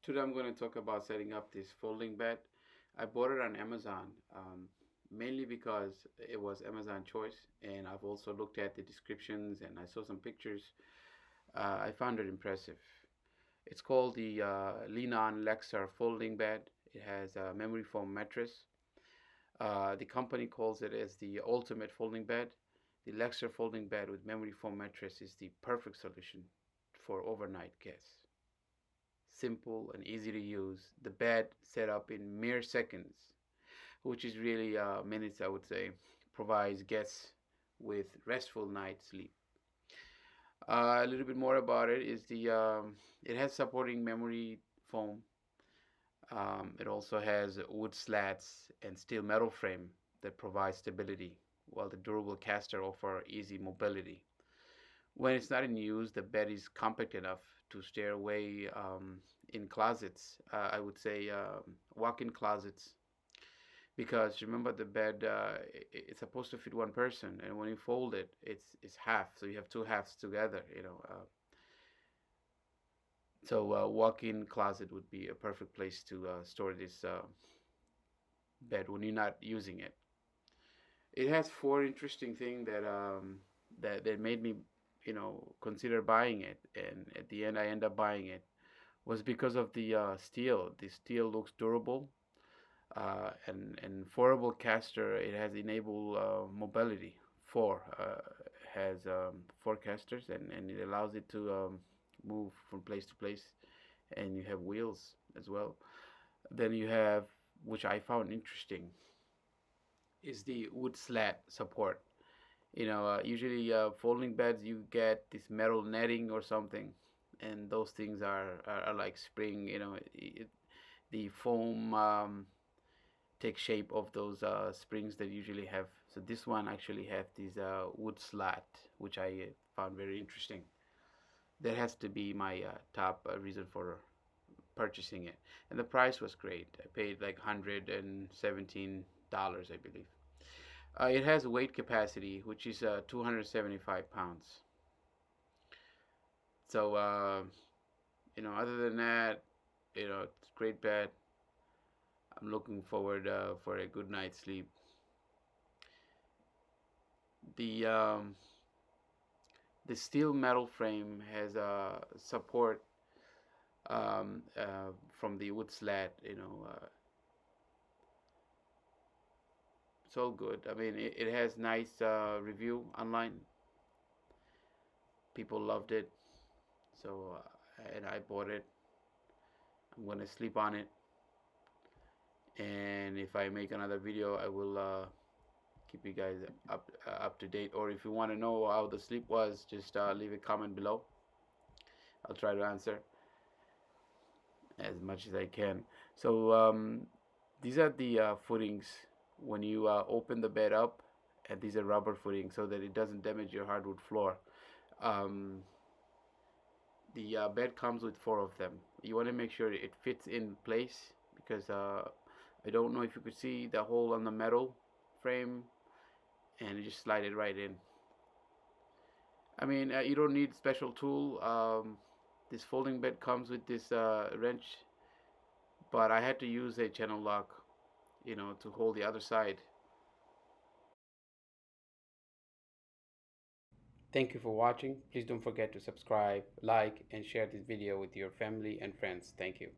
Today I'm going to talk about setting up this folding bed. I bought it on Amazon, mainly because it was Amazon choice, and I've also looked at the descriptions and I saw some pictures. I found it impressive. It's called the Linon Luxor folding bed. It has a memory foam mattress. The company calls it as the ultimate folding bed. The Luxor folding bed with memory foam mattress is the perfect solution for overnight guests. Simple and easy to use. The bed set up in mere seconds, which is really minutes, I would say, provides guests with restful night sleep. A little bit more about it is it has supporting memory foam. It also has wood slats and steel metal frame that provide stability, while the durable caster offer easy mobility. When it's not in use, the bed is compact enough to stay away in closets. I would say walk-in closets, because remember the bed it's supposed to fit one person, and when you fold it, it's half, so you have two halves together. So walk-in closet would be a perfect place to store this bed when you're not using it. It has four interesting things that made me consider buying it, and at the end I end up buying it was because of the steel. The steel looks durable, and foldable caster. It has enable mobility. Has four casters, and it allows it to move from place to place, and you have wheels as well. Then you have, which I found interesting, is the wood slat support. Usually folding beds you get this metal netting or something, and those things are like spring. The foam take shape of those springs that usually have. So this one actually have this wood slat, which I found very interesting. That has to be my top reason for purchasing it, and the price was great. I paid like $117, I believe. It has weight capacity, which is 275 pounds. So, other than that, it's a great bed. I'm looking forward for a good night's sleep. The um, the steel metal frame has support from the wood slat. It's all good. I mean, it has nice review online. People loved it, so and I bought it. I'm gonna sleep on it, and if I make another video, I will keep you guys up to date. Or if you want to know how the sleep was, just leave a comment below. I'll try to answer as much as I can. So these are the footings when you open the bed up, and these are rubber footings so that it doesn't damage your hardwood floor. Um, the bed comes with four of them. You want to make sure it fits in place, because I don't know if you could see the hole on the metal frame, and you just slide it right in. I mean, you don't need special tool. This folding bed comes with this wrench, but I had to use a channel lock, to hold the other side. Thank you for watching. Please don't forget to subscribe, like, and share this video with your family and friends. Thank you.